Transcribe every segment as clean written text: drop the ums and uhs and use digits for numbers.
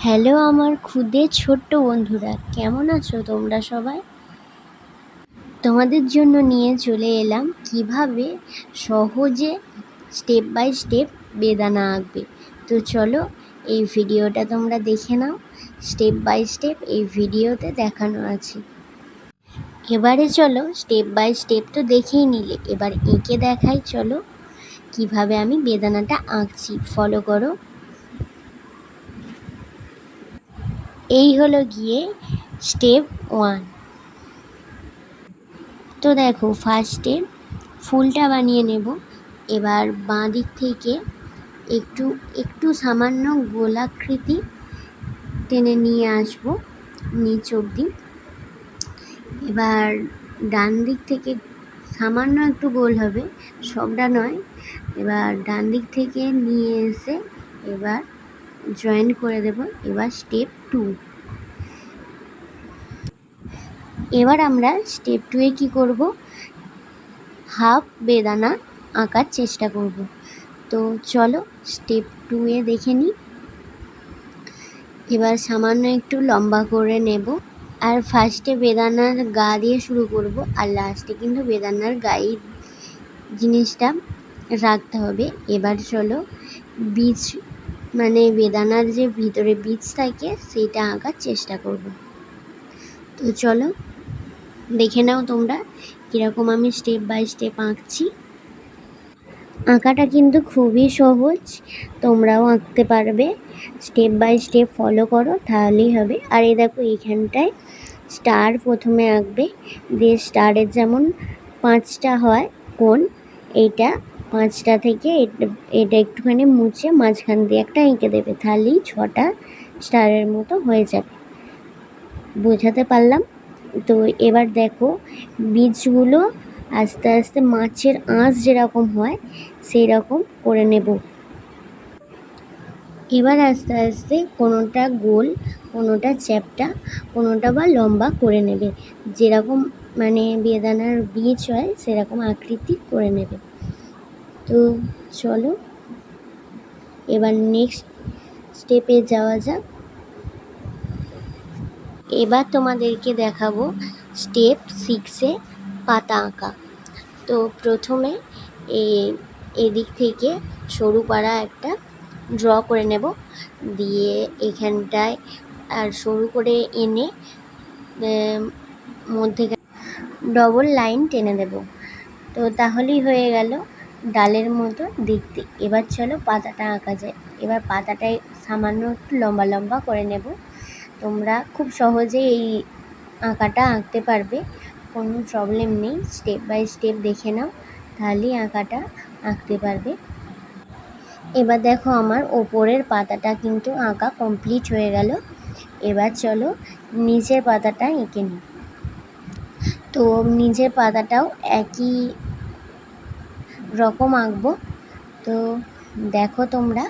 Hello আমার ক্ষুদে ছোট্ট বন্ধুরা, কেমন আছো তোমরা সবাই? তোমাদের জন্য নিয়ে চলে এলাম কিভাবে সহজে স্টেপ বাই স্টেপ বেদানা আঁকবে। তো চলো এই ভিডিওটা তোমরা দেখে নাও। স্টেপ বাই স্টেপ এই ভিডিওতে দেখানো আছে। এবারে চলো স্টেপ বাই স্টেপ তো দেখেই নিলে, এবার এঁকে দেখাই। চলো কিভাবে আমি বেদানাটা আঁকছি, ফলো করো। এই হলো গিয়ে স্টেপ 1। তো দেখো ফার্স্টে ফুলটা বানিয়ে নেব। এবার বাঁ দিক থেকে একটু একটু সামান্য গোলাকৃতি টেনে নিয়ে আসব নিচ অবধি। এবার ডান দিক থেকে সামান্য একটু গোল হবে, সবটা নয়। এবার ডান দিক থেকে নিয়ে এসে এবার জয়েন করে দেব। এবার স্টেপ 2। এবার আমরা স্টেপ 2-এ কী করব, হাফ বেদানা আঁকার চেষ্টা করব। তো চলো স্টেপ 2-এ দেখে নিই। এবার সামান্য একটু লম্বা করে নেব, আর ফার্স্টে বেদানার গা দিয়ে শুরু করব, আর লাস্টে কিন্তু বেদানার গায়ে জিনিসটা রাখতে হবে। এবার চলো বীজ, মানে বেদানার যে ভিতরে বীজ থাকে সেইটা আঁকার চেষ্টা করব। তো চলো দেখে নাও তোমরা কীরকম আমি স্টেপ বাই স্টেপ আঁকছি। আঁকাটা কিন্তু খুবই সহজ, তোমরাও আঁকতে পারবে। স্টেপ বাই স্টেপ ফলো করো, তাহলেই হবে। আর এই দেখো এইখানটায় স্টার প্রথমে আঁকবে, দিয়ে স্টারের যেমন 5টা হয় কোণ, এইটা 5টা থেকে এটা একটুখানি মুছে মাঝখান দিয়ে একটা এঁকে দেবে, তাহলেই 6টা স্টারের মতো হয়ে যাবে। বোঝাতে পারলাম তো? এবার দেখো বীজগুলো আস্তে আস্তে মাছের আঁশ যেরকম হয় সেই রকম করে নেব। এবার আস্তে আস্তে কোনোটা গোল, কোনোটা চ্যাপ্টা, কোনোটা বা লম্বা করে নেবে, যেরকম মানে বেদানার বীজ হয় সেরকম আকৃতি করে নেবে। তো চলো এবার নেক্সট স্টেপে যাওয়া যাক। এবার তোমাদেরকে দেখাবো স্টেপ 6-এ পাতা আঁকা। তো প্রথমে এদিক থেকে সরু পাড়া একটা ড্র করে নেব, দিয়ে এখানটায় আর সরু করে এনে মধ্যে ডবল লাইন টেনে দেব। তো তাহলেই হয়ে গেল ডালের মতো দেখতে। এবার চলো পাতাটা আঁকা যায়। এবার পাতাটায় সামান্য একটু লম্বা লম্বা করে নেব। তোমরা খুব সহজেই এই আঁকাটা আঁকতে পারবে, কোনো প্রবলেম নেই। স্টেপ বাই স্টেপ দেখে নাও, তাহলেই আঁকাটা আঁকতে পারবে। এবার দেখো আমার ওপরের পাতাটা কিন্তু আঁকা কমপ্লিট হয়ে গেল। এবার চলো নিচের পাতাটা এঁকে নিই। তো নিচের পাতাটাও একই রকম আঁকবো। তো দেখো তোমরা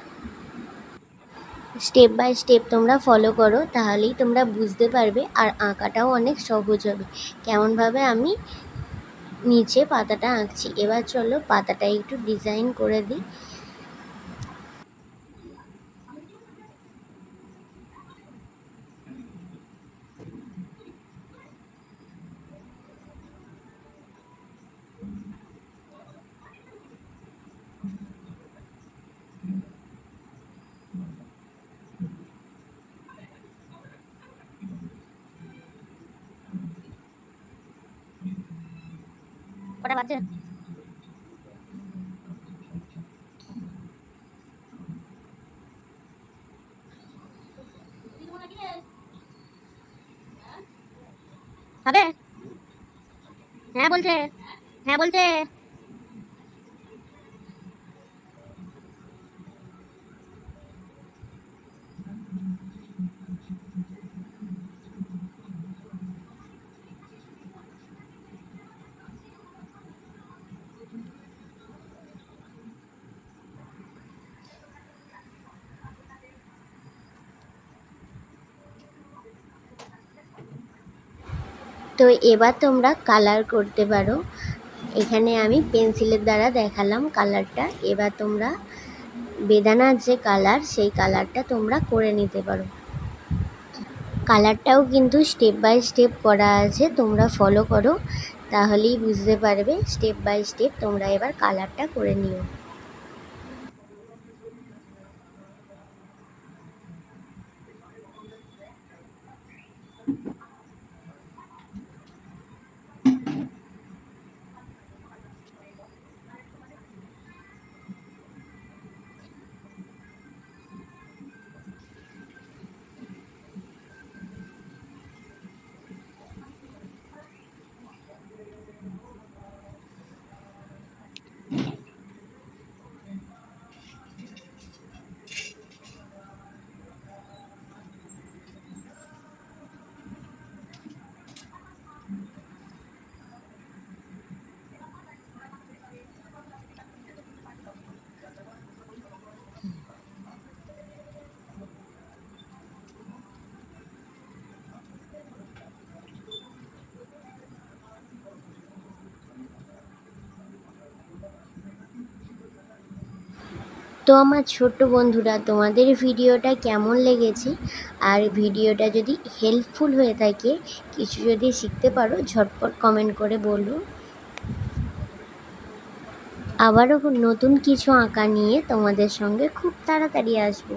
স্টেপ বাই স্টেপ তোমরা ফলো করো, তাহলেই তোমরা বুঝতে পারবে, আর আঁকাটাও অনেক সহজ হবে কেমনভাবে আমি নিচে পাতাটা আঁকছি। এবার চলো পাতাটা একটু ডিজাইন করে দিই। কটা বাজছে? হবে? হ্যাঁ বলছে, হ্যাঁ বলছে। তো এবার তোমরা কালার করতে পারো। এখানে আমি পেন্সিলের দ্বারা দেখালাম কালারটা। এবার তোমরা বেদানার যে কালার সেই কালারটা তোমরা করে নিতে পারো। কালারটাও কিন্তু স্টেপ বাই স্টেপ করা আছে, তোমরা ফলো করো তাহলেই বুঝতে পারবে। স্টেপ বাই স্টেপ তোমরা এবার কালারটা করে নিও। তো আমার ছোট্ট বন্ধুরা, তোমাদের ভিডিওটা কেমন লেগেছে? আর ভিডিওটা যদি হেল্পফুল হয়ে থাকে, কিছু যদি শিখতে পারো, ঝটপট কমেন্ট করে বলো। আবারও নতুন কিছু আঁকা নিয়ে তোমাদের সঙ্গে খুব তাড়াতাড়ি আসবো।